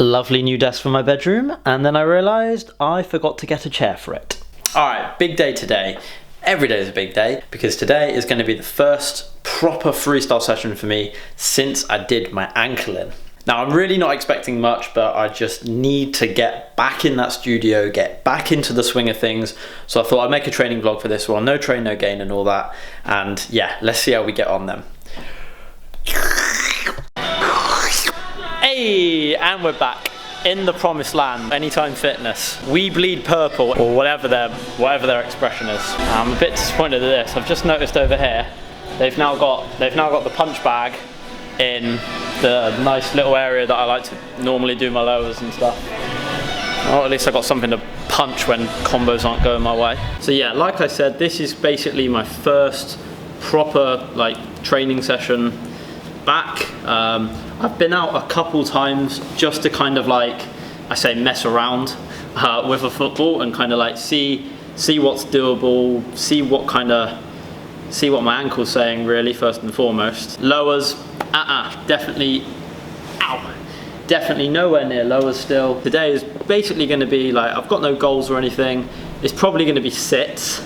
lovely new desk for my bedroom, and then I realised I forgot to get a chair for it. Alright, big day today. Every day is a big day because today is going to be the first proper freestyle session for me since I did my ankle in. Now, I'm really not expecting much, but I just need to get back in that studio, get back into the swing of things. So I thought I'd make a training vlog for this one. No train, no gain and all that. And yeah, let's see how we get on then. Hey, and we're back in the promised land. Anytime Fitness. We bleed purple, or whatever their expression is. I'm a bit disappointed at this. I've just noticed over here, they've now got the punch bag in the nice little area that I like to normally do my lowers and stuff. Or at least I got something to punch when combos aren't going my way. So yeah, like I said, this is basically my first proper training session back. I've been out a couple times just to kind of mess around with a football and kind of see what's doable, see what my ankle's saying really first and foremost. Lowers, definitely nowhere near lowers still. Today is basically going to be I've got no goals or anything. It's probably going to be sits,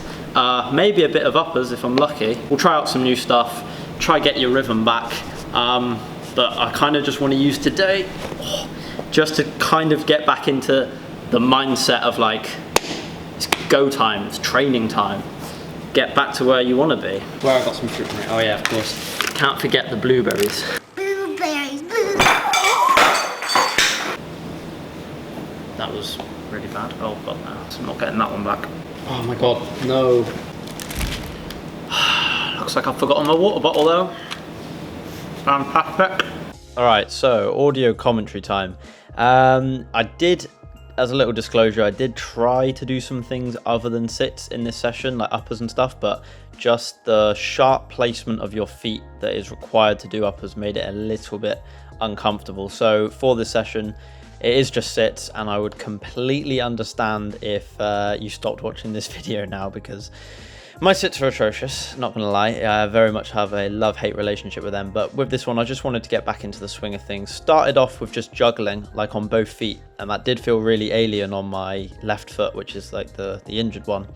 maybe a bit of uppers if I'm lucky. We'll try out some new stuff, try get your rhythm back. But I kind of just want to use today just to kind of get back into the mindset of it's go time, it's training time. Get back to where you want to be. Where I got some fruit from it. Oh yeah, of course. Can't forget the blueberries. Blueberries. That was really bad. Oh god, no. I'm not getting that one back. Oh my god, no. Looks like I've forgotten my water bottle though. Fantastic. Alright, so audio commentary time. I did, as a little disclosure, I did try to do some things other than sits in this session, like uppers and stuff, but just the sharp placement of your feet that is required to do uppers made it a little bit uncomfortable. So for this session, it is just sits, and I would completely understand if you stopped watching this video now, because my sits are atrocious, not gonna lie. I very much have a love-hate relationship with them, but with this one I just wanted to get back into the swing of things. Started off with just juggling on both feet, and that did feel really alien on my left foot, which is the injured one.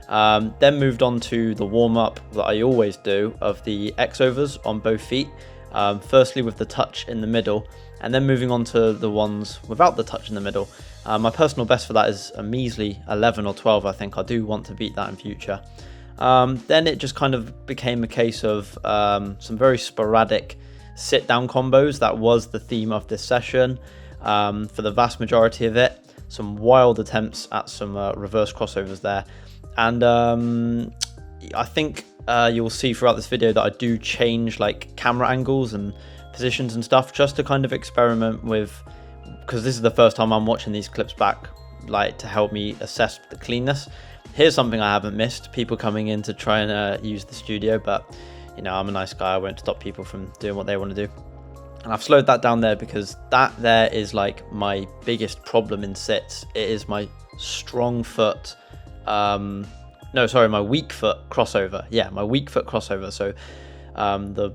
Then moved on to the warm-up that I always do of the X-overs on both feet. Firstly with the touch in the middle, and then moving on to the ones without the touch in the middle. My personal best for that is a measly 11 or 12, I think. I do want to beat that in future. Then it just kind of became a case of some very sporadic sit-down combos. That was the theme of this session for the vast majority of it. Some wild attempts at some reverse crossovers there. And I think you'll see throughout this video that I do change camera angles and positions and stuff just to kind of experiment with, because this is the first time I'm watching these clips back, to help me assess the cleanness. Here's something I haven't missed, people coming in to try and use the studio, but I'm a nice guy, I won't stop people from doing what they want to do. And I've slowed that down there because that there is my biggest problem in sits. It is my strong foot, my weak foot crossover. Yeah, my weak foot crossover. So the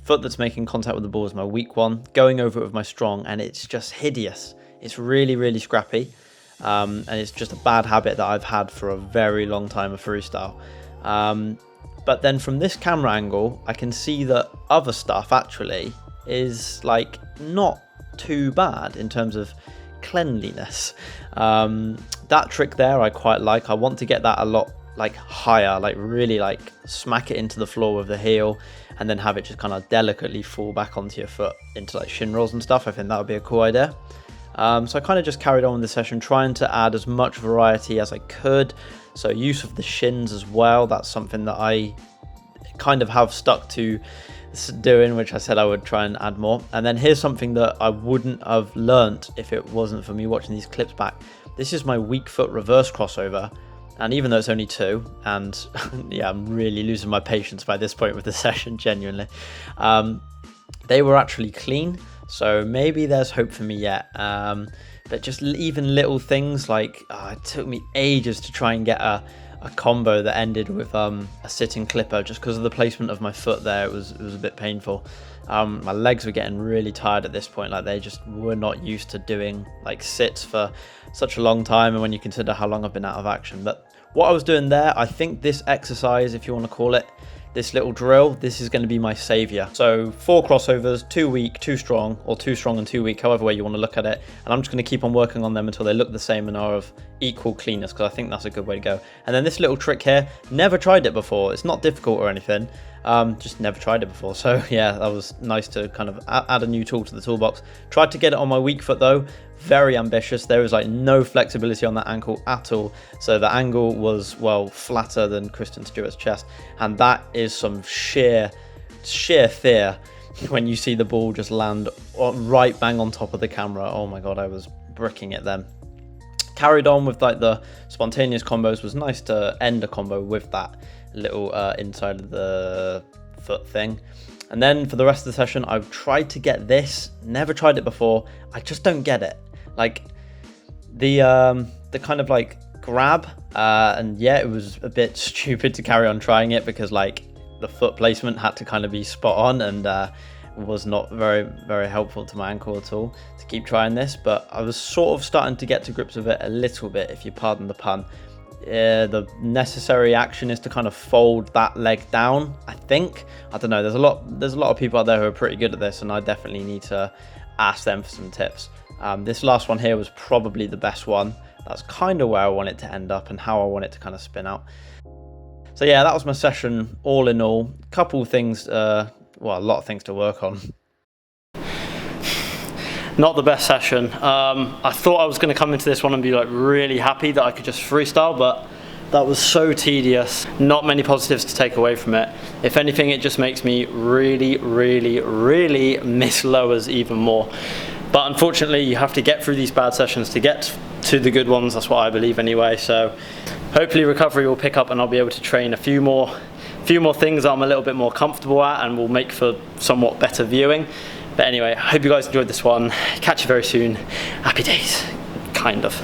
foot that's making contact with the ball is my weak one, going over it with my strong, and it's just hideous. It's really, really scrappy. And it's just a bad habit that I've had for a very long time of freestyle. But then from this camera angle, I can see that other stuff actually is not too bad in terms of cleanliness. That trick there I quite like. I want to get that a lot higher, really smack it into the floor with the heel and then have it just kind of delicately fall back onto your foot into shin rolls and stuff. I think that would be a cool idea. So I kind of just carried on with the session, trying to add as much variety as I could. So use of the shins as well, that's something that I kind of have stuck to doing, which I said I would try and add more. And then here's something that I wouldn't have learnt if it wasn't for me watching these clips back. This is my weak foot reverse crossover, and even though it's only 2, and yeah, I'm really losing my patience by this point with the session, genuinely. They were actually clean. So maybe there's hope for me yet, but just even little things it took me ages to try and get a a combo that ended with a sitting clipper just because of the placement of my foot there. It was a bit painful. My legs were getting really tired at this point, like they just were not used to doing like sits for such a long time, and when you consider how long I've been out of action. But what I was doing there, I think this exercise, if you want to call it, this little drill, this is going to be my savior. So 4 crossovers, 2 weak, 2 strong, or 2 strong and 2 weak, however way you want to look at it. And I'm just going to keep on working on them until they look the same and are of equal cleanness, because I think that's a good way to go. And then this little trick here, never tried it before. It's not difficult or anything. Just never tried it before. So yeah, that was nice to kind of add a new tool to the toolbox. Tried to get it on my weak foot though. Very ambitious. There was like no flexibility on that ankle at all. So the angle was, well, flatter than Kristen Stewart's chest. And that is some sheer fear when you see the ball just land right bang on top of the camera. Oh my God, I was bricking it then. Carried on with like the spontaneous combos. Was nice to end a combo with that little inside of the foot thing. And then for the rest of the session, I've tried to get this. Never tried it before. I just don't get it. Like the kind of like grab, and yeah, it was a bit stupid to carry on trying it because like the foot placement had to kind of be spot on, and was not very helpful to my ankle at all to keep trying this. But I was sort of starting to get to grips with it a little bit, if you pardon the pun. The necessary action is to kind of fold that leg down, I think. I don't know, there's a lot of people out there who are pretty good at this, and I definitely need to ask them for some tips. This last one here was probably the best one. That's kind of where I want it to end up and how I want it to kind of spin out. So yeah, that was my session all in all. Couple things, well, a lot of things to work on. Not the best session. I thought I was going to come into this one and be like really happy that I could just freestyle, but that was so tedious. Not many positives to take away from it. If anything, it just makes me really miss lowers even more. But unfortunately, you have to get through these bad sessions to get to the good ones. That's what I believe anyway. So hopefully recovery will pick up and I'll be able to train a few more things that I'm a little bit more comfortable at and will make for somewhat better viewing. But anyway, I hope you guys enjoyed this one. Catch you very soon. Happy days, kind of.